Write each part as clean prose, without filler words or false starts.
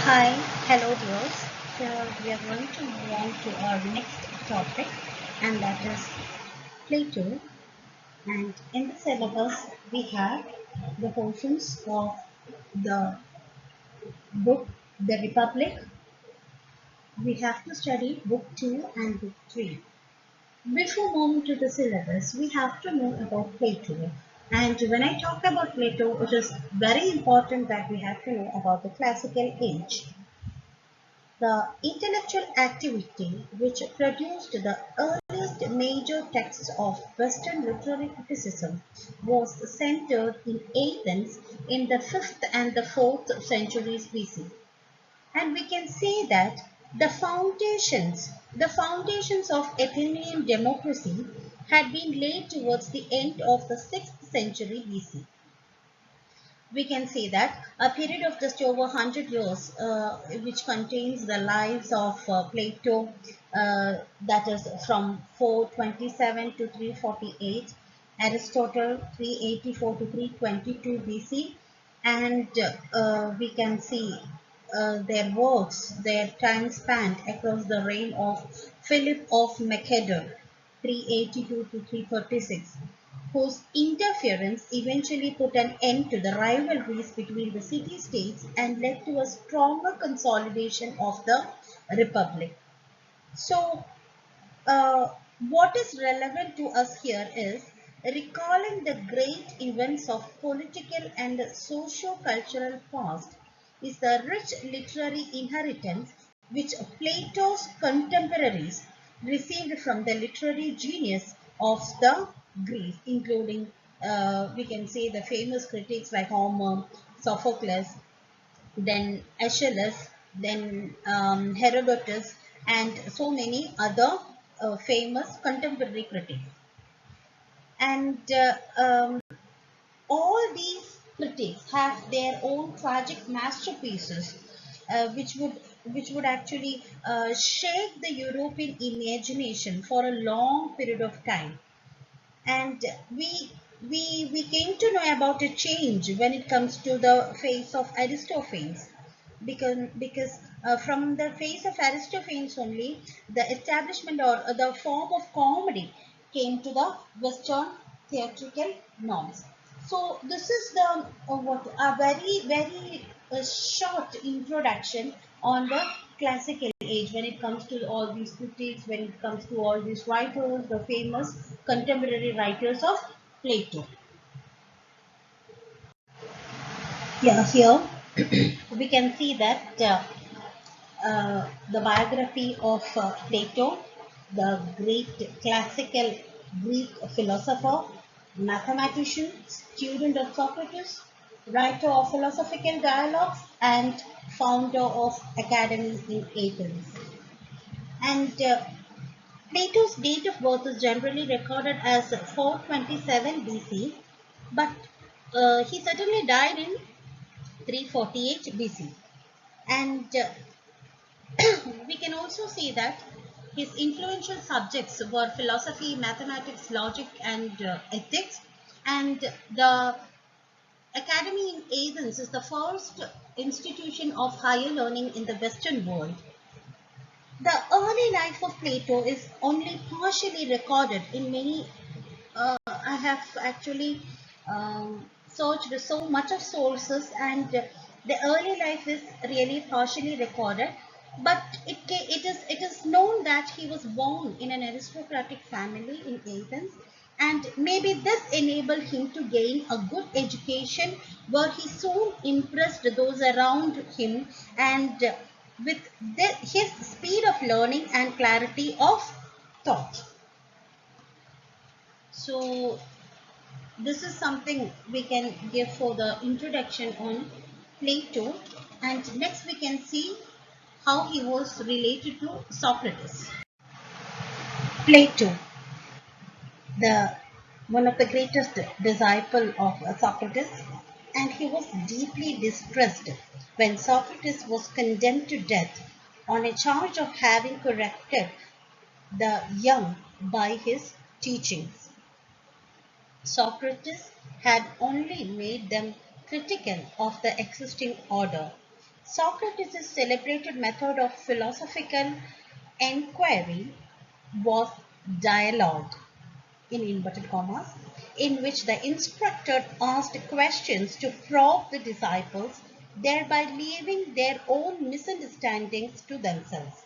Hi, hello dears. So we are going to move on to our next topic, and that is Plato. And in the syllabus, we have the portions of the book The Republic. We have to study book 2 and book 3. Before moving to the syllabus, we have to know about Plato. And when I talk about Plato, it is very important that we have to know about the classical age. The intellectual activity which produced the earliest major texts of Western literary criticism was centered in Athens in the 5th and the 4th centuries BC. And we can say that the foundations of Athenian democracy had been laid towards the end of the 6th century BC. We can say that a period of just over 100 years, which contains the lives of Plato, that is from 427 to 348, Aristotle 384 to 322 BC, and we can see their works, their time spanned across the reign of Philip of Macedon 382 to 336, whose interference eventually put an end to the rivalries between the city-states and led to a stronger consolidation of the republic. So, uh, what is relevant to us here is recalling the great events of political and socio-cultural past is the rich literary inheritance which Plato's contemporaries received from the literary genius of the Greece, including we can say the famous critics like Homer, Sophocles, then Aeschylus, then Herodotus, and so many other famous contemporary critics. And all these critics have their own tragic masterpieces, which would actually shape the European imagination for a long period of time. And we came to know about a change when it comes to the face of Aristophanes, because from the face of Aristophanes only the establishment or the form of comedy came to the Western theatrical norms. So this is the what a very short introduction on the classical age when it comes to all these critics, when it comes to all these writers, the famous contemporary writers of Plato. Yeah, here we can see that the biography of Plato, the great classical Greek philosopher, mathematician, student of Socrates, writer of philosophical dialogues, and founder of academies in Athens. And Plato's date of birth is generally recorded as 427 BC, but he certainly died in 348 BC. And we can also see that his influential subjects were philosophy, mathematics, logic, and ethics. And the academy in Athens is the first institution of higher learning in the Western world. The early life of Plato is only partially recorded in many. I have actually searched so much of sources, and the early life is really partially recorded. But it is known that he was born in an aristocratic family in Athens, and maybe this enabled him to gain a good education, where he soon impressed those around him, and with his speed of learning and clarity of thought. So this is something we can give for the introduction on Plato, and next we can see how he was related to Socrates. Plato, the one of the greatest disciple of Socrates, and he was deeply distressed when Socrates was condemned to death on a charge of having corrected the young by his teachings. Socrates had only made them critical of the existing order, Socrates' celebrated method of philosophical enquiry was dialogue, in inverted commas, in which the instructor asked questions to probe the disciples, thereby leaving their own misunderstandings to themselves.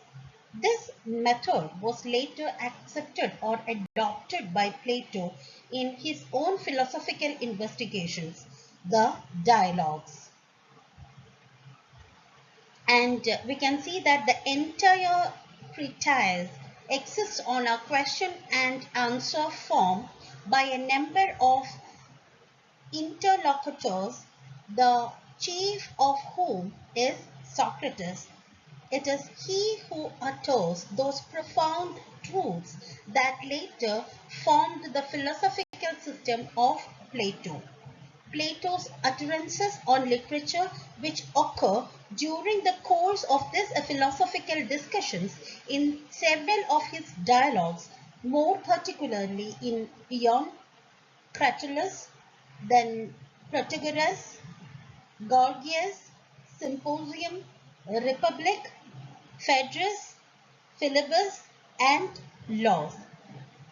This method was later accepted or adopted by Plato in his own philosophical investigations, the dialogues. And we can see that the entire treatise exists on a question and answer form by a number of interlocutors, the chief of whom is Socrates. It is he who utters those profound truths that later formed the philosophical system of Plato. Plato's utterances on literature, which occur during the course of these philosophical discussions in several of his dialogues, more particularly in Beyond Cratylus, then Protagoras, Gorgias, Symposium, Republic, Phaedrus, Philebus, and Laws,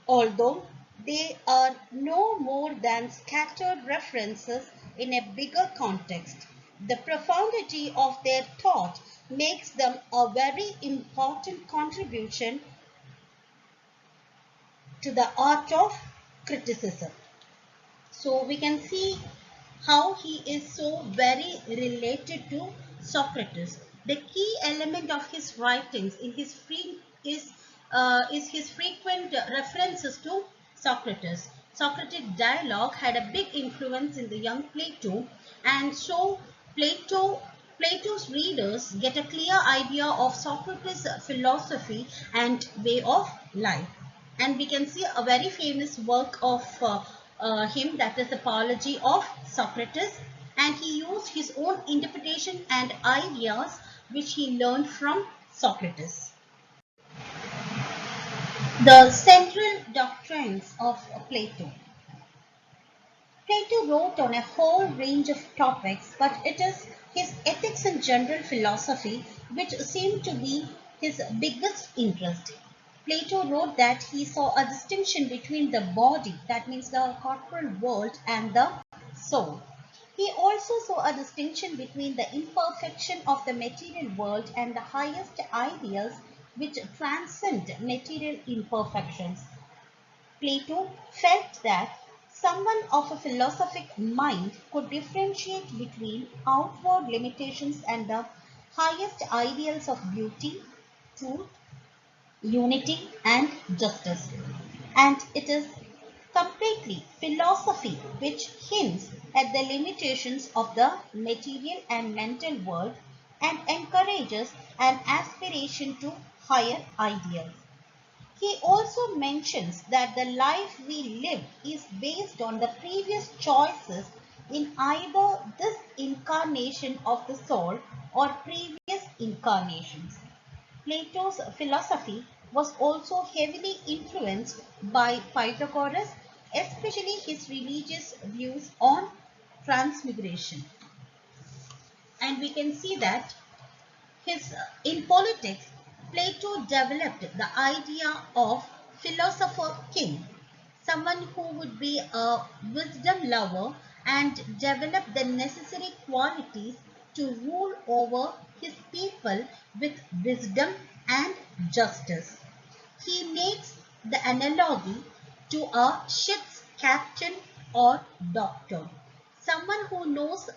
although they are no more than scattered references in a bigger context. The profundity of their thought makes them a very important contribution to the art of criticism. So we can see how he is so very related to Socrates. The key element of his writings in his is his frequent references to Socrates. Socratic dialogue had a big influence in the young Plato, and so Plato's readers get a clear idea of Socrates' philosophy and way of life. And we can see a very famous work of him, that is the Apology of Socrates, and he used his own interpretation and ideas which he learned from Socrates. The central doctrines of Plato. Plato wrote on a whole range of topics, but it is his ethics and general philosophy which seem to be his biggest interest. Plato wrote that he saw a distinction between the body, that means the corporal world, and the soul. He also saw a distinction between the imperfection of the material world and the highest ideals which transcend material imperfections. Plato felt that someone of a philosophic mind could differentiate between outward limitations and the highest ideals of beauty, truth, unity, and justice. And it is completely philosophy which hints at the limitations of the material and mental world and encourages an aspiration to higher ideals. He also mentions that the life we live is based on the previous choices in either this incarnation of the soul or previous incarnations. Plato's philosophy was also heavily influenced by Pythagoras, especially his religious views on transmigration. And we can see that in politics, Plato developed the idea of philosopher king, someone who would be a wisdom lover and develop the necessary qualities to rule over his people with wisdom and justice. He makes the analogy to a ship's captain or doctor, someone who knows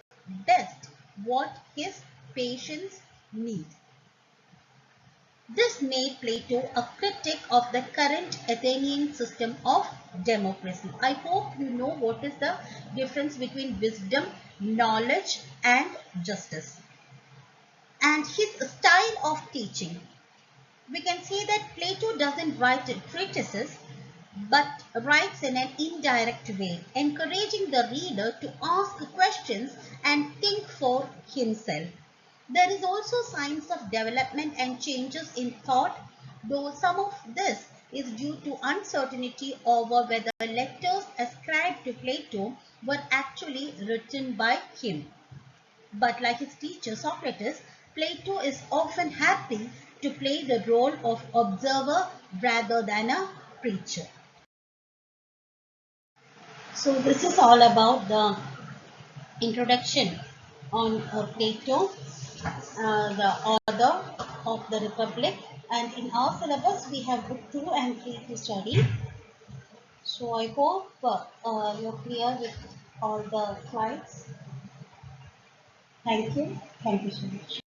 best what his patients need. This made Plato a critic of the current Athenian system of democracy. I hope you know what is the difference between wisdom, knowledge, and justice. And his style of teaching. We can see that Plato doesn't write treatises but writes in an indirect way, encouraging the reader to ask questions and think for himself. There is also signs of development and changes in thought, though some of this is due to uncertainty over whether letters ascribed to Plato were actually written by him. But like his teacher Socrates, Plato is often happy to play the role of observer rather than a preacher. So this is all about the introduction on Plato, the author of the Republic, and in our syllabus we have book 2 and 3 to study. So I hope you're clear with all the slides. Thank you. Thank you so much.